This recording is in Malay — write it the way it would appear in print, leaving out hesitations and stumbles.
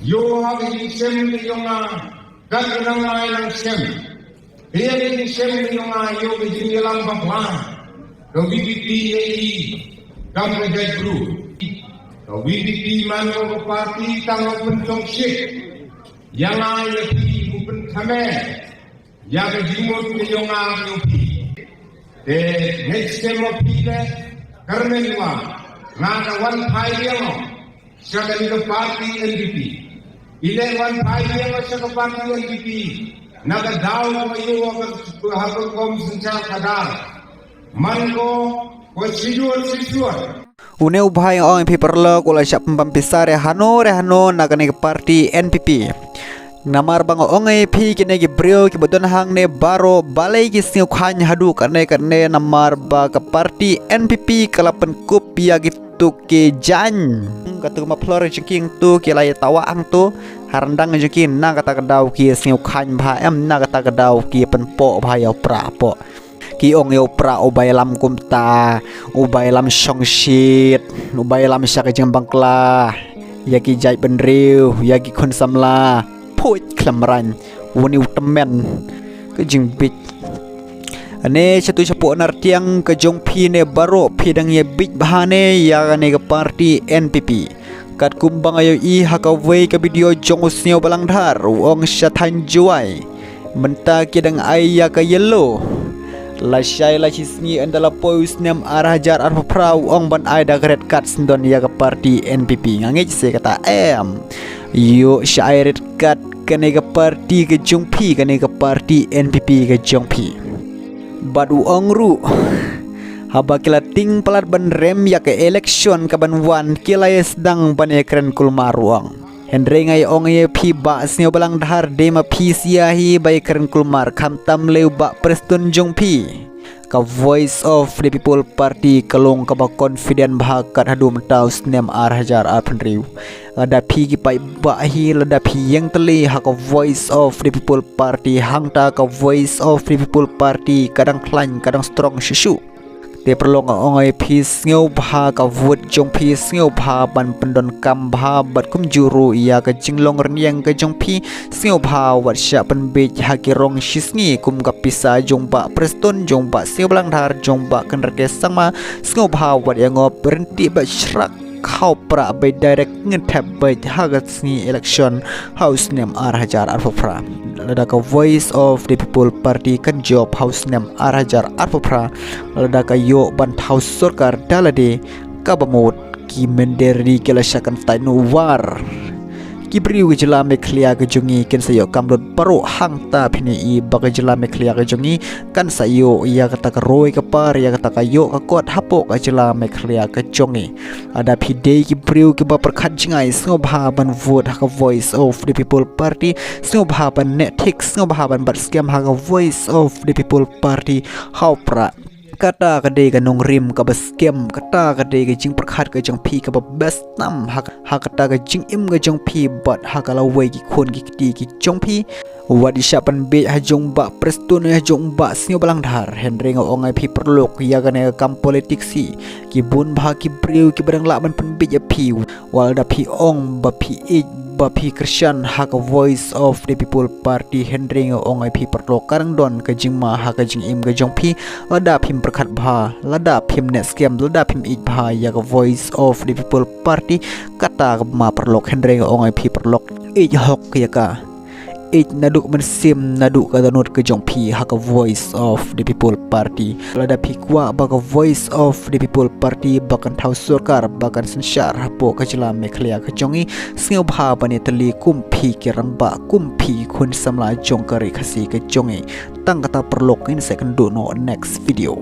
yo hagi sem ni yonga ganang ai lang sem dia ni sem ni yonga yo ke jingelang bapla do BBP ni kam jai guru do BBP man ko parti tang pencong sik yang ai pi bukan kame ya ke jimut ni yonga yo pi de next time of pi le karne wa ngana wan phai yang sa ke parti NDP ile wan phai yang sa ke parti NDP naga daw mayo ka hakol kom sincha kadar man ko sisual Une ubhai ong piperlo kula siap pampisare hano nakane parti NPP namar bang ong pi kine gi brio ki bodon hang ne baro balai gi sing khan hadu karne namar ba ka parti NPP kalapan kup ya gitu ke jan katu ma flore chiking tu ki lai tawa ang tu harandang jikin na kata kadau ki sing khan bha em na kata kadau ki pen po bha ya pra po ki ong yo pra ubay lam kumta ubay lam shongshit ubay lam syak jeng bangkla ya ki jai benriu ya ki kon samla poit klamran woni utemen ke jing bit ane chatu chapo nartiang ke jong phi ne baro phi dang ye bit bahane ya ne ke parti NPP kat kumbang ayo I hakawei ke video jong usnyo balang dhar ong syathan juai menta kidang ayya ke yellow la syai la chisni andala pois nem arah jar arfa prau ong ban ai da red card sindon ya ke parti NPP ngange se kata yo syai red card kene ke parti ke jongpi kene ke parti NPP ke jongpi badu ong ru haba kila ting pelat ban rem ya ke election ka ban wan kila sedang ban ekran kulmaruang Hendre ngai ong ye pi ba snyo balang dhar de ma pi siahi bai keren kulmar khamtam leu ba preston jong pi ka voice of the people party kalong ka ba confident bhakat hadu mentau snem ar hajar ar penriu ada pi ki pai ba hi lada pi yang tele ha ka voice of the people party hangta ka voice of the people party kadang klan kadang strong shishu te perlong ongai phis ngeu bha ka vut jong phis ngeu bha ban pendon kam bha bat kum juru ia ka jinglong rniang ka jong phi ngeu bha wat sya pen be ha ki rong shisngi kum ka pisa jong ba preston jong ba seu blang dhar jong ba kan rke sangma ngeu bha wat yang ngop berhenti ba syrak kau pra by direct ngetap by hagat sni election house name ar hajar arfopra lada ka voice of the people party kan job house name ar hajar arfopra lada ka yo ban house sarkar dalade ka bamot ki menderi kelasyakan tainu war ki briu jela me khlia ke jungi ken sayo kamrod paro hangta phini I baga jela me khlia ke jungi kan sayo ya kata ka roi ka par ya kata ka yo ka kot hapo ka jela me khlia ke jungi ada phide ki briu ki ba perkhat jingai sngo bha ban vote ha ka voice of the people party sngo bha ban netik sngo bha ban bat scam ha ka voice of the people party how pra kata kade ka nong rim ka baskem kata kade ka jing perkhat ka jang phi ka ba best nam ha kata ka jing im ka jang phi but ha ka la wei ki khon ki ti ki jong phi wadi syapan be ha jong ba preston ha jong ba snyo balang dhar henre nga ongai phi perlok ya ka ne kam politik si ki bun bha ki briu ki barang la ban pen be ya phi wal da phi ong ba phi ba phi Christian ha ka voice of the people party hendring ong ai phi perlo karang don ka jingma ha ka jing im ka jong phi lada phim perkhat bha lada phim net scam lada phim ik bha ya ka voice of the people party kata ma perlo hendring ong ai phi perlo ik hok ya ka ik naduk mensim naduk ka danut ka jong phi ha ka voice of the people party lada phi kwa ba ka voice of the people party bakan thau sarkar bakan sanshar hapo ka jela me khlia ka jongi sneu bha bani tali kumphi ki rangba kumphi khun samla jong kari khasi ka jongi tang kata perlok in second do no next video